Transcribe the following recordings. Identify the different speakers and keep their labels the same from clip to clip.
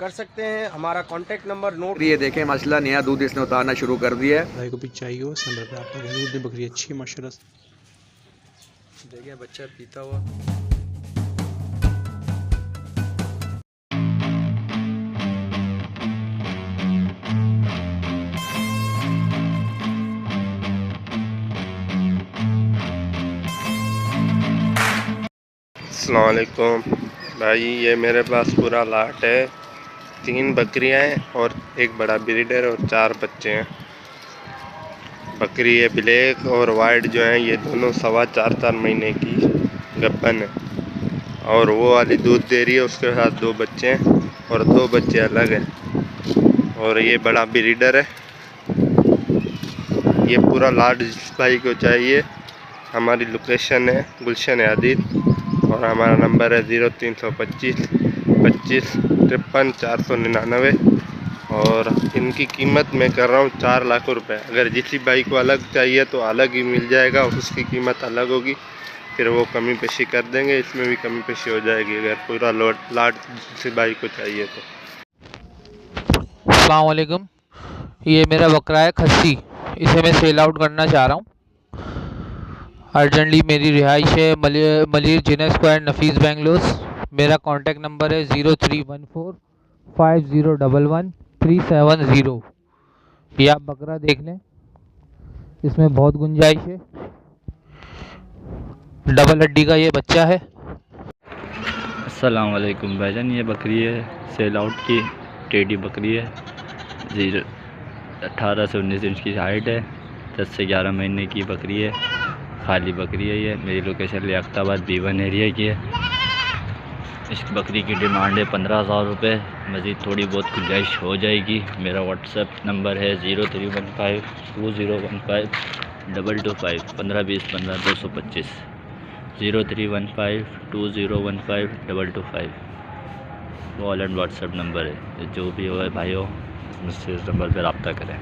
Speaker 1: कर सकते हैं। हमारा कॉन्टैक्ट नंबर नोट।
Speaker 2: ये देखें माशाल्लाह नया दूध इसने उतारना शुरू कर दिया है।
Speaker 3: भाई को भी चाहिए हो इस नंबर पे आप लोग। दूध बकरी अच्छी है माशाल्लाह।
Speaker 1: देखिए बच्चा पीता हुआ। अस्सलाम वालेकुम भाई, ये मेरे पास पूरा लाट है। 3 बकरियां हैं और एक बड़ा ब्रीडर और 4 बच्चे हैं। बकरी है ब्लैक और वाइट जो है, ये दोनों 4.25 महीने की गब्बन है और वो वाली दूध दे रही है। उसके साथ 2 बच्चे हैं और 2 बच्चे अलग हैं और ये बड़ा ब्रीडर है। ये पूरा लाट जिस भाई को चाहिए, हमारी लोकेशन है गुलशन आदिल और हमारा नंबर है 0325 25 53 499 और इनकी कीमत मैं कर रहा हूँ 4 लाख रुपए। अगर जिस भाई को अलग चाहिए तो अलग ही मिल जाएगा और उसकी कीमत अलग होगी, फिर वो कमी पेशी कर देंगे। इसमें भी कमी पेशी हो जाएगी अगर पूरा लाट जिस भाई को चाहिए तो।
Speaker 4: अस्सलाम वालेकुम। ये मेरा बकरा है खस्सी, इसे मैं सेल आउट करना चाह रहा हूँ अर्जेंटली। मेरी रिहाइश है मलिर जिना स्क्वायर नफीस बेंगलोर। मेरा कॉन्टैक्ट नंबर है 0314 5011 370। ये आप बकरा देख लें, इसमें बहुत गुंजाइश है। डबल हड्डी का ये बच्चा है।
Speaker 5: अस्सलाम वालेकुम भाईजान, ये बकरी है सेल आउट की, टेडी बकरी है। 18 से 19 इंच की हाइट है, 10 से 11 महीने की बकरी है। खाली बकरी है ये। मेरी लोकेशन लियाकताबाद B1 एरिया की है। इस बकरी की डिमांड है 15,000 रुपये। मज़ीद थोड़ी बहुत गुंजाइश हो जाएगी। मेरा व्हाट्सएप नंबर है 0315 2015 225 15 20 15 225 0315 2015 225 कॉल एंड व्हाट्सएप नंबर है। जो भी हो भाई हो मुझसे इस नंबर पर रब्ता करें।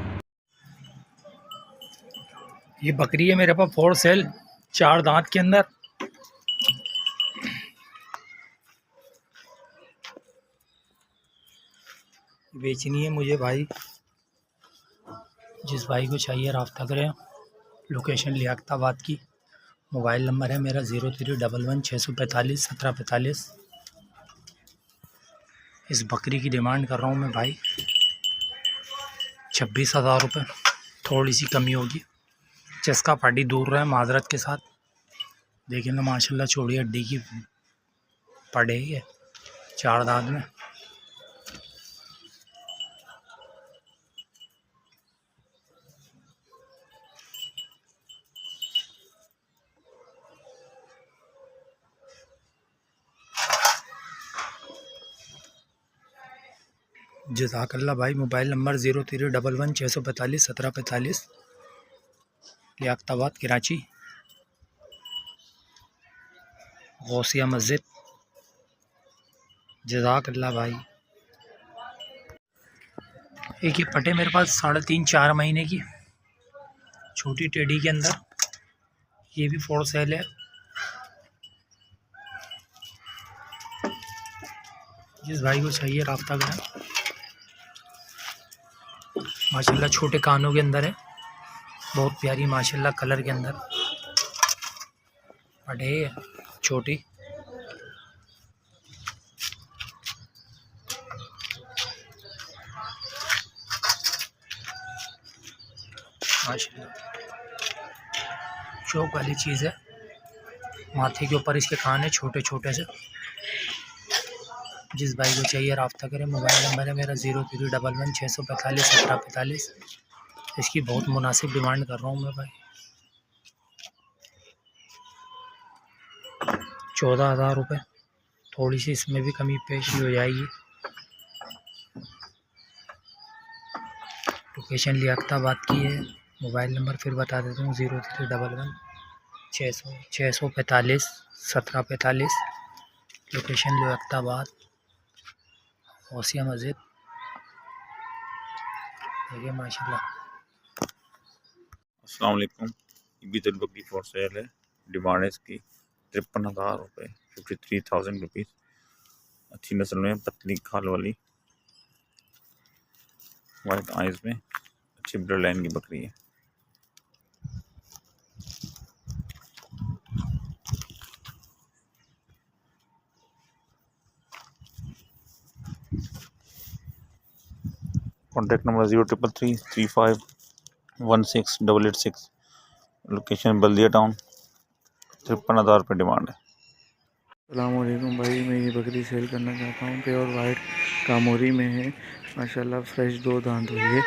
Speaker 6: ये बकरी है मेरे पास फॉर सेल, 4 दांत के अंदर। बेचनी है मुझे भाई। जिस भाई को चाहिए रब्ता करें। लोकेशन लियाकताबाद की। मोबाइल नंबर है मेरा 0311 645 1745। इस बकरी की डिमांड कर रहा हूँ मैं भाई 26,000 रुपये। थोड़ी सी कमी होगी। चस्का पार्टी दूर रहे माजरत के साथ। देखें ना माशाल्लाह चौड़ी हड्डी की पड़े है 4 दांत में। जज़ाकल्लाह भाई। मोबाइल नंबर 0311 645 1745 लियाकताबाद कराची, गौसिया मस्जिद। जज़ाकल्लाह भाई। एक ये पटे मेरे पास 3.5-4 महीने की छोटी टेडी के अंदर। ये भी फॉर सेल है। जिस भाई को चाहिए रब्ता करें। माशाल्लाह छोटे कानों के अंदर है, बहुत प्यारी माशाल्लाह कलर के अंदर पटे है छोटी। माशाल्लाह शौक वाली चीज़ है। माथे के ऊपर इसके कान है छोटे छोटे से। जिस भाई को चाहिए रब्ता करें। मोबाइल नंबर है मेरा 0311 645 1745। इसकी बहुत मुनासिब डिमांड कर रहा हूँ मैं भाई 14,000 रुपये। थोड़ी सी इसमें भी कमी पेशी हो जाएगी। लोकेशन लियाकताबाद की है। मोबाइल नंबर फिर बता देता हूँ 0311 645 1745। लोकेशन लियाकताबाद, गौसिया मस्जिद। देखिए माशाल्लाह।
Speaker 7: अस्सलाम वालेकुम। भी तो बकरी फॉर सेल है। डिमांड है इसकी 53,000 रुपये, 53,000 रुपीज़। अच्छी नस्ल में पतली खाल वाली वाइट आइज में, अच्छी ब्लड लाइन की बकरी है। Contact number 0333316886। लोकेशन बल्दिया टाउन। 53,000 रुपये डिमांड है।
Speaker 8: अस्सलामुअलैकुम भाई, मैं ये बकरी सेल करना चाहता हूँ। प्योर वाइट कामोरी में है माशाल्लाह, फ्रेश 2 दांत हुई है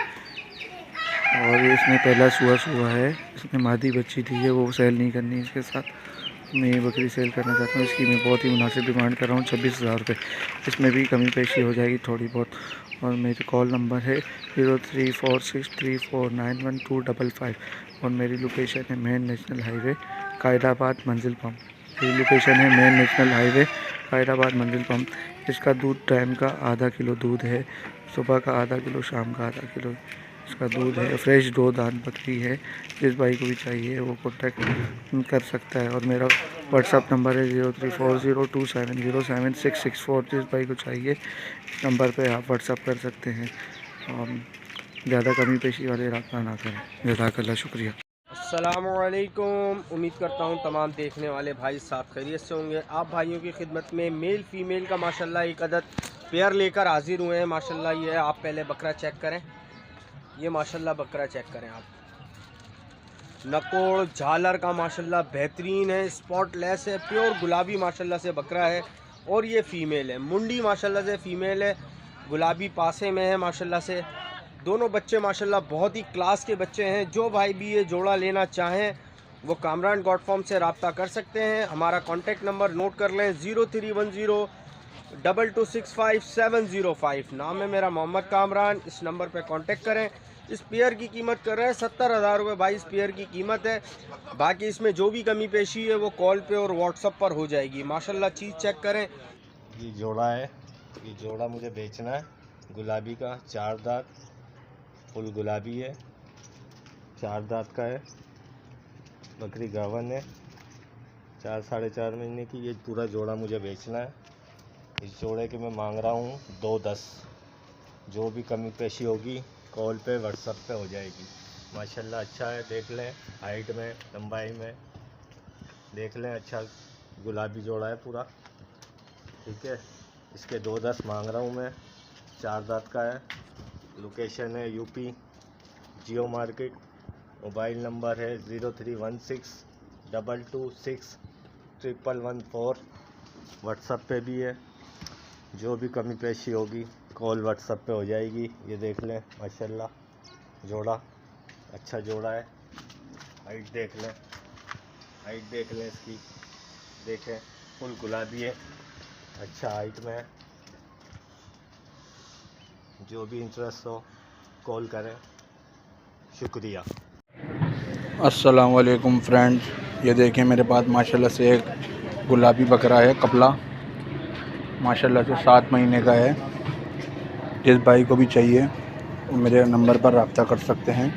Speaker 8: और इसमें पहला सुआ है। इसमें मादी बच्ची थी है, वो सेल नहीं करनी इसके साथ। मैं ये बकरी सेल करना चाहता हूँ। इसकी मैं बहुत ही मुनासिब डिमांड कर रहा हूँ, 26,000 रुपये। इसमें भी कमी पेशी हो जाएगी थोड़ी बहुत। और मेरे कॉल नंबर है 0346349125 और मेरी लोकेशन है मेन नेशनल हाईवे कायदाबाद मंजिल पंप। मेरी लोकेशन है मेन नेशनल हाईवे कायदाबाद मंजिल पंप। इसका दूध टाइम का आधा किलो दूध है, सुबह का आधा किलो, शाम का आधा किलो इसका दूध है। फ्रेश 2 दांत बकरी है। जिस भाई को भी चाहिए वो कॉन्टैक्ट कर सकता है। और मेरा व्हाट्सअप नंबर है 034027076664। जिस भाई को चाहिए इस नंबर पे आप व्हाट्सअप कर सकते हैं। ज़्यादा कमी पेशी वाले रब्ता ना करें। जज़ाकल्लाह, शुक्रिया।
Speaker 9: अस्सलामुअलैकुम। उम्मीद करता हूँ तमाम देखने वाले भाई साहब खैरियत से होंगे। आप भाइयों की खिदमत में मेल फीमेल का माशाल्लाह एक अदद पेयर लेकर हाजिर हुए हैं। माशाल्लाह ये आप पहले बकरा चेक करें, ये माशाल्लाह बकरा चेक करें आप। नकोड़ झालर का माशाल्लाह बेहतरीन है, स्पॉटलेस है, प्योर गुलाबी माशाल्लाह से बकरा है। और ये फ़ीमेल है, मुंडी माशाल्लाह से फ़ीमेल है, गुलाबी पासे में है माशाल्लाह से। दोनों बच्चे माशाल्लाह बहुत ही क्लास के बच्चे हैं। जो भाई भी ये जोड़ा लेना चाहें वो कामरान गॉड फार्म से रब्ता कर सकते हैं। हमारा कॉन्टेक्ट नंबर नोट कर लें 03102265 नाम है मेरा मोहम्मद कामरान। इस नंबर पे कांटेक्ट करें। इस पेयर की कीमत कर रहे हैं 70,000 रुपये भाई, इस पेयर की कीमत है। बाकी इसमें जो भी कमी पेशी है वो कॉल पे और व्हाट्सअप पर हो जाएगी। माशाल्लाह चीज़ चेक करें।
Speaker 1: ये जोड़ा है, ये जोड़ा मुझे बेचना है। गुलाबी का 4 दांत, फुल गुलाबी है, 4 दांत का है। बकरी गावन है, 4 साढ़े 4 महीने की। ये पूरा जोड़ा मुझे बेचना है। इस जोड़े के मैं मांग रहा हूँ 210। जो भी कमी पेशी होगी कॉल पे व्हाट्सअप पे हो जाएगी। माशाल्लाह अच्छा है, देख लें हाइट में, लंबाई में देख लें। अच्छा गुलाबी जोड़ा है पूरा, ठीक है। इसके 210 मांग रहा हूँ मैं। 4 दांत का है। लोकेशन है यूपी जियो मार्केट। मोबाइल नंबर है 0316226114। व्हाट्सअप पे भी है। जो भी कमी पेशी होगी कॉल व्हाट्सअप पे हो जाएगी। ये देख लें माशाल्लाह जोड़ा अच्छा जोड़ा है। हाइट देख लें, हाइट देख लें इसकी, देखें फुल गुलाबी है, अच्छा हाइट में है। जो भी इंटरेस्ट हो कॉल करें। शुक्रिया।
Speaker 10: अस्सलाम वालेकुम फ्रेंड्स, ये देखें मेरे पास माशाल्लाह से एक गुलाबी बकरा है, कपला माशाल्लाह से 7 महीने का है। जिस भाई को भी चाहिए वो मेरे नंबर पर रब्ता कर सकते हैं।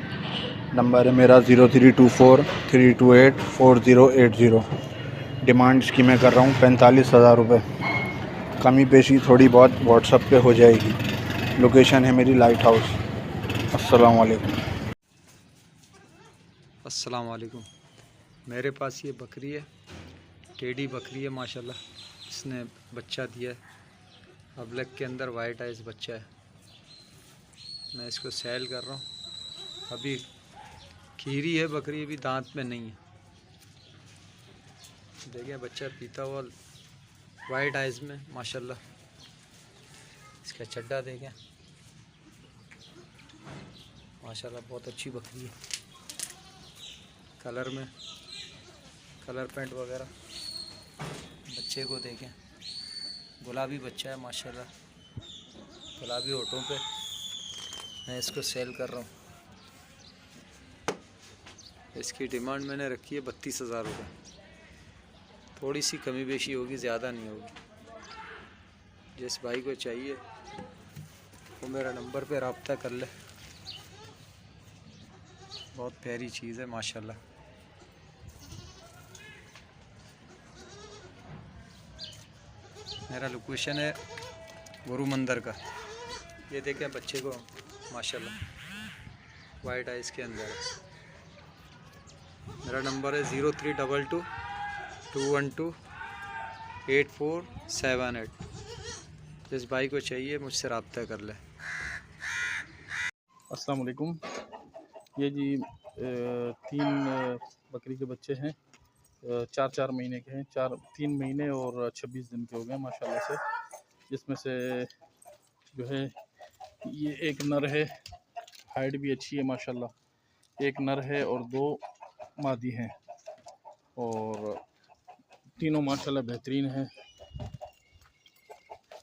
Speaker 10: नंबर है मेरा 032432848080। डिमांड इसकी मैं कर रहा हूँ 45,000 रुपये। कमी पेशी थोड़ी बहुत व्हाट्सअप पे हो जाएगी। लोकेशन है मेरी लाइट हाउस। अस्सलाम वालेकुम।
Speaker 11: अस्सलाम वालेकुम। मेरे पास ये बकरी है, टेडी बकरी है माशाल्लाह। इसने बच्चा दिया है, अबलक के अंदर वाइट आइज बच्चा है। मैं इसको सेल कर रहा हूँ। अभी खीरी है बकरी, अभी दांत में नहीं है। देखिए बच्चा पीता हुआ वाइट आइज में माशाल्लाह। इसका चड्डा देखें माशाल्लाह, बहुत अच्छी बकरी है। कलर में कलर पेंट वगैरह। बच्चे को देखें, गुलाबी बच्चा है माशाल्लाह, गुलाबी होठों पे। मैं इसको सेल कर रहा हूँ। इसकी डिमांड मैंने रखी है 32,000 रुपये। थोड़ी सी कमी बेशी होगी, ज़्यादा नहीं होगी। जिस भाई को चाहिए वो मेरा नंबर पे रब्ता कर ले। बहुत प्यारी चीज़ है माशाल्लाह। मेरा लोकेशन है गुरु मंदिर का। ये देखें बच्चे को माशाल्लाह वाइट आइज़ के अंदर है। मेरा नंबर है 0322212847। जिस भाई को चाहिए मुझसे रब्ता कर ले।
Speaker 10: अस्सलाम वालेकुम। ये जी 3 बकरी के बच्चे हैं, 4-4 महीने के हैं। 3 महीने और 26 दिन के हो गए माशाल्लाह से। जिसमें से जो है ये एक नर है, हाइट भी अच्छी है माशाल्लाह। एक नर है और 2 मादी हैं और तीनों माशाल्लाह बेहतरीन हैं।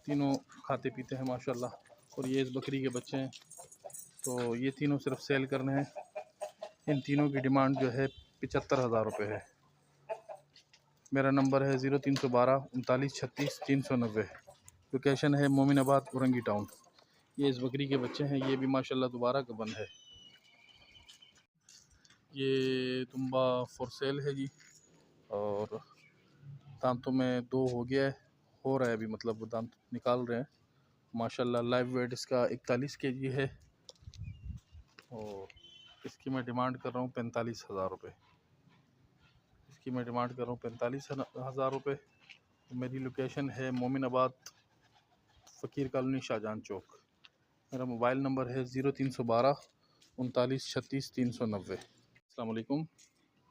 Speaker 10: तीनों खाते पीते हैं माशाल्लाह। और ये इस बकरी के बच्चे हैं, तो ये तीनों सिर्फ सेल करने हैं। इन तीनों की डिमांड जो है 75,000 रुपये है। मेरा नंबर है 0312 39 36 390। लोकेशन है मोमिनाबाद औरंगी टाउन। ये इस बकरी के बच्चे हैं, ये भी माशाल्लाह दोबारा गबन है। ये तुम्बा फॉर सेल है जी, और दांतों में 2 हो गया है, हो रहा है अभी, मतलब वो दांत निकाल रहे हैं माशाल्लाह। लाइव वेट इसका 41 kg है और इसकी मैं डिमांड कर रहा हूँ 45,000 रुपये। इसकी मैं डिमांड कर रहा हूँ 45,000 रुपये। मेरी लोकेशन है मोमिनाबाद फ़कीर कॉलोनी शाहजहां चौक। मेरा मोबाइल नंबर है 0312 39 36 390। अस्सलाम वालेकुम।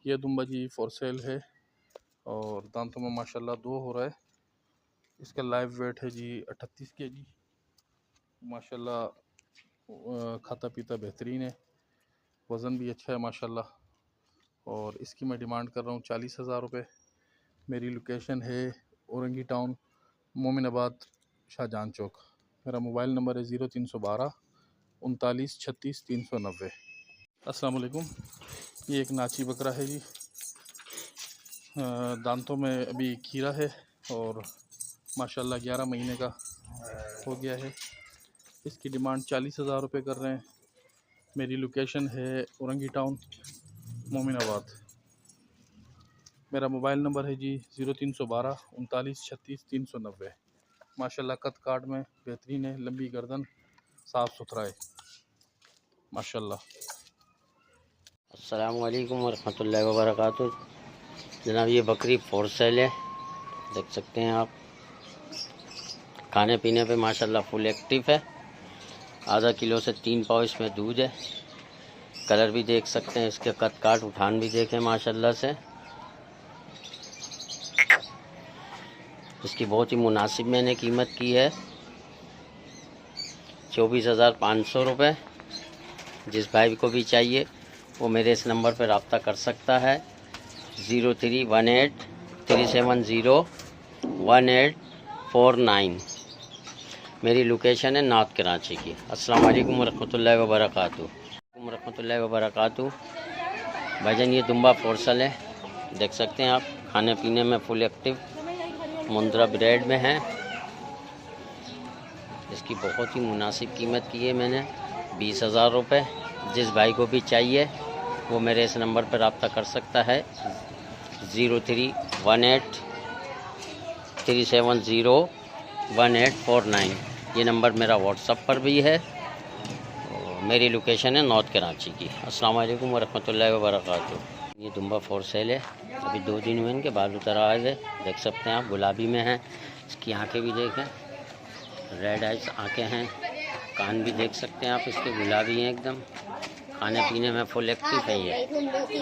Speaker 10: ये दुम्बा जी फॉर सेल है और दांतों में माशाल्लाह 2 हो रहा है। इसका लाइव वेट है जी 38 kg माशाल्लाह। खाता पीता बेहतरीन है, वज़न भी अच्छा है माशाल्लाह। और इसकी मैं डिमांड कर रहा हूँ 40,000 रुपये। मेरी लोकेशन है औरंगी टाउन मोमिनाबाद शाहजहां चौक। मेरा मोबाइल नंबर है 0312 39 36 390। अस्सलाम वालेकुम। ये एक नाची बकरा है जी, दांतों में अभी खीरा है और माशाल्लाह 11 महीने का हो गया है। इसकी डिमांड 40,000 रुपये कर रहे हैं। मेरी लोकेशन है औरंगी टाउन मोमिनाबाद। मेरा मोबाइल नंबर है जी 0312 39 36 390। माशाल्लाह कद काट में बेहतरीन है, लंबी गर्दन, साफ़ सुथरा है माशाल्लाह।
Speaker 12: अस्सलाम वालेकुम वरहमतुल्लाहि वबरकातुहू। जनाब ये बकरी फॉर सेल है, देख सकते हैं आप। खाने पीने पे माशाल्लाह फुल एक्टिव है। आधा किलो से 3 पाव इसमें दूध है। कलर भी देख सकते हैं, इसके कद काट उठान भी देखें माशाल्लाह से। इसकी बहुत ही मुनासिब मैंने कीमत की है 24,500 रुपये। जिस भाई को भी चाहिए वो मेरे इस नंबर पर रब्ता कर सकता है 0318 370 1849। मेरी लोकेशन है नॉर्थ कराची की। अस्सलाम वालेकुम वरहमतुल्लाहि वबरकातुहू। भाईजान ये दुम्बा फॉर सेल है, देख सकते हैं आप। खाने पीने में फुल एक्टिव, मुंद्रा ब्रेड में है। इसकी बहुत ही मुनासिब कीमत की है मैंने 20,000 रुपये। जिस भाई को भी चाहिए वो मेरे इस नंबर पर रब्ता कर सकता है 0318 370 1849। ये नंबर मेरा व्हाट्सएप पर भी है। और मेरी लोकेशन है नॉर्थ कराची की। अस्सलाम वालेकुम वरहमतुल्लाहि वबरकातुहू। ये दुम्बा फॉर सेल है, अभी 2 दिन हुए इनके बाल उतर आए थे, देख सकते हैं आप। गुलाबी में है, इसकी आंखें भी देखें, रेड आइज आंखें हैं। कान भी देख सकते हैं आप, इसके गुलाबी हैं एकदम। खाने पीने में फुल एक्टिव है ये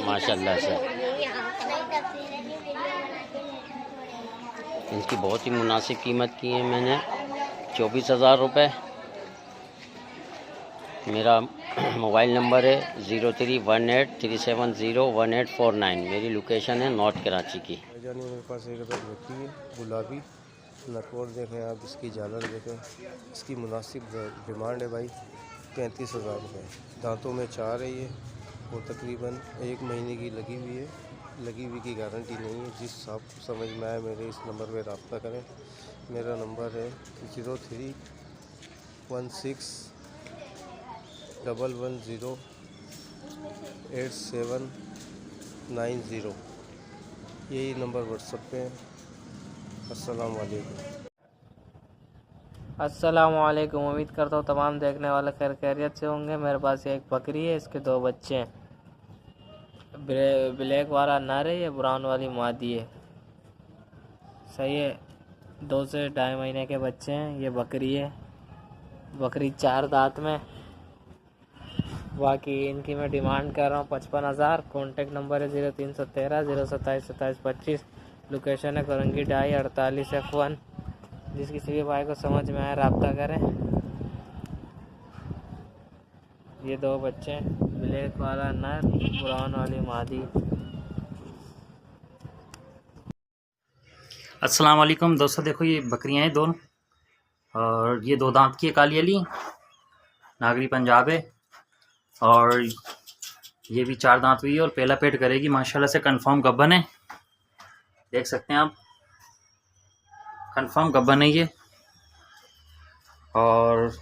Speaker 12: माशाल्लाह से। इनकी बहुत ही मुनासिब कीमत की है मैंने 24,000 रुपये। मेरा मोबाइल नंबर है 0318 370 1849। मेरी लोकेशन है नॉर्थ कराची की।
Speaker 9: जानी मेरे पास एक अदर बकरी है गुलाबी नटवर, देखें आप, इसकी झालर देखें। इसकी मुनासिब डिमांड है भाई 35,000 रुपये। दांतों में 4 है ये, और तकरीबन 1 महीने की लगी हुई है। लगी हुई की गारंटी नहीं है। जिस आप समझ में आए मेरे इस नंबर पर रब्ता करें। मेरा नंबर है 0316 110 8790। यही नंबर व्हाट्सएप पे है। अस्सलाम वालेकुम।
Speaker 13: अस्सलामुअलैकुम। उम्मीद करता हूँ तमाम देखने वाले खैर खैरियत से होंगे। मेरे पास एक बकरी है, इसके 2 बच्चे हैं। ब्लैक वाला नर है, ये ब्राउन वाली मादी है। सही है, 2 से 2.5 महीने के बच्चे हैं। ये बकरी है, बकरी 4 दांत में। बाकी इनकी मैं डिमांड कर रहा हूँ 55,000। कॉन्टेक्ट नंबर है 0313 027 27 25। लोकेशन है करंगी ढाई 48 F1। जिस किसी भी भाई को समझ में आए रब्ता करें। ये 2 बच्चे हैं, ब्लैक वाला नर, ब्राउन वाली मादी।
Speaker 6: अस्सलाम वालेकुम दोस्तों, देखो ये बकरियां हैं 2 और ये 2 दांत की है काली अली नागरी पंजाब है और ये भी 4 दांत हुई है और पहला पेट करेगी माशाल्लाह से। कंफर्म गब्बन है, देख सकते हैं आप, कंफर्म गब्बन है ये। और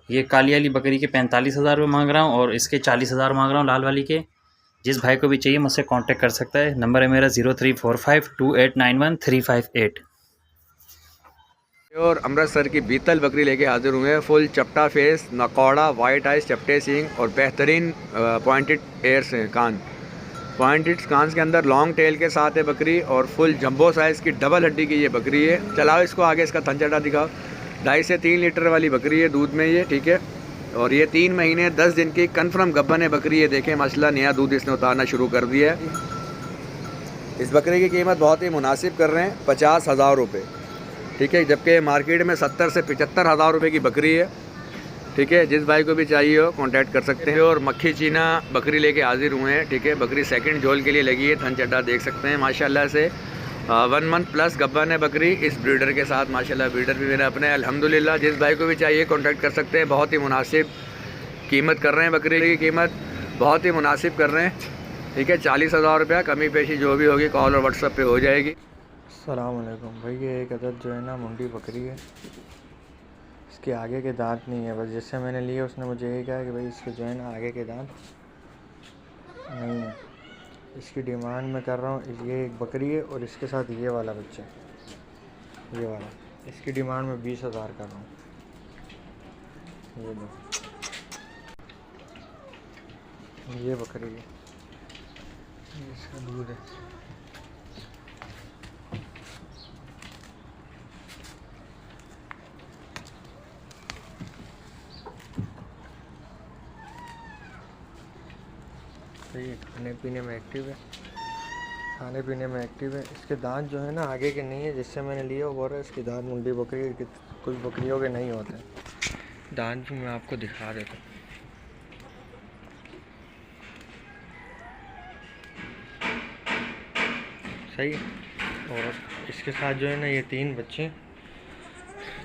Speaker 6: ये काली वाली बकरी के 45,000 रुपये मांग रहा हूँ और इसके 40,000 मांग रहा हूँ लाल वाली के। जिस भाई को भी चाहिए मुझसे कांटेक्ट कर सकता है। नंबर है मेरा 03452891
Speaker 2: और अमृतसर की बीतल बकरी लेके हाजिर हुए हैं। फुल चपटा फेस, नकौड़ा, वाइट आइज, चपटे सींग और बेहतरीन पॉइंटेड एयर्स हैं कान। पॉइंटेड कान के अंदर लॉन्ग टेल के साथ है बकरी और फुल जंबो साइज़ की डबल हड्डी की ये बकरी है। चलाओ इसको आगे, इसका थन चटा दिखाओ। 2.5 से 3 लीटर वाली बकरी है दूध में ये, ठीक है। और ये 3 महीने 10 दिन की कंफर्म गब्बन है बकरी है। देखें माशाल्लाह नया दूध इसने उतारना शुरू कर दिया है। इस बकरी की कीमत बहुत ही मुनासिब कर रहे हैं, 50,000 रुपये, ठीक है। जबकि मार्केट में 70 से 75,000 रुपये की बकरी है, ठीक है। जिस भाई को भी चाहिए हो कांटेक्ट कर सकते हैं। और मक्खी चीना बकरी लेके हाजिर हुए हैं, ठीक है। बकरी सेकंड झोल के लिए लगी है, थन चड्डा देख सकते हैं माशाल्लाह से। 1 मंथ प्लस गब्बन है बकरी इस ब्रीडर के साथ माशाल्लाह। ब्रीडर भी मेरे अपने अल्हम्दुलिल्लाह। जिस भाई को भी चाहिए कांटेक्ट कर सकते हैं। बहुत ही मुनासिब कीमत कर रहे हैं, बकरी की कीमत बहुत ही मुनासिब कर रहे हैं, ठीक है। 40,000 रुपया, कमी पेशी जो भी होगी कॉल और व्हाट्सएप पे हो जाएगी।
Speaker 8: अस्सलाम वालेकुम भाई, ये एक अदद जो है ना मुंडी बकरी है। इसके आगे के दांत नहीं है, बस जिससे मैंने लिए उसने मुझे यही कहा कि भाई इसके जो है ना आगे के दांत नहीं है। इसकी डिमांड मैं कर रहा हूँ, ये एक बकरी है और इसके साथ ये वाला बच्चा, ये वाला। इसकी डिमांड मैं 20,000 कर रहा हूँ। ये दो, ये बकरी है, इसका दूध है। सही है, खाने पीने में एक्टिव है, खाने पीने में एक्टिव है। इसके दांत जो है ना आगे के नहीं है, जिससे मैंने लिया वो बोल रहा है इसके दांत मुंडी बकरी के कुछ बकरियों के नहीं होते। दांत भी मैं आपको दिखा देता हूँ। सही है। और इसके साथ जो है ना ये 3 बच्चे,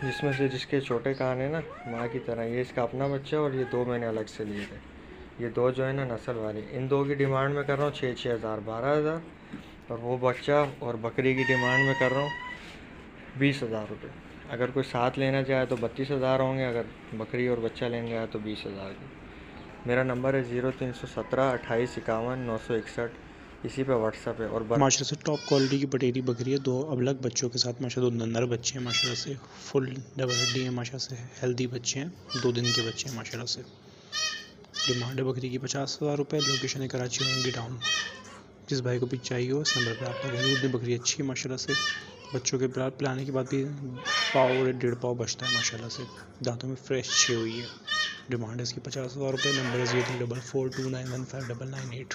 Speaker 8: जिसमें से जिसके छोटे कान है ना माँ की तरह, ये इसका अपना बच्चा और ये 2 मैंने अलग से लिए थे। ये 2 जो है ना नस्ल वाले, इन 2 की डिमांड में कर रहा हूँ 6,000 12,000। और वो बच्चा और बकरी की डिमांड में कर रहा हूँ 20,000 रुपये। अगर कोई साथ लेना चाहे तो 32,000 होंगे, अगर बकरी और बच्चा लेंगे आए तो 20,000 की। मेरा नंबर है 0317 28 51 961, इसी पे व्हाट्सअप है। और
Speaker 3: माशाल्लाह से टॉप क्वालिटी की बटेरी बकरी है, 2 अबलग बच्चों के साथ माशाल्लाह 2 नर बच्चे हैं माशाल्लाह से। फुल डबल हड्डी है माशाल्लाह से, हेल्दी बच्चे हैं, 2 दिन के बच्चे हैं माशाल्लाह से। डिमांड है बकरी की 50,000 रुपये। लोकेशन है कराची रंगी टाउन। जिस भाई को भी चाहिए हो इस नंबर पर आप करें। दूध में बकरी अच्छी है माशाल्लाह से। बच्चों के पिलाने के बाद भी पाव 1.5 पाव बचता है माशाल्लाह से। दांतों में फ्रेश अच्छी हुई है। डिमांड है इसकी 50,000 रुपये। नंबर है 034429159998।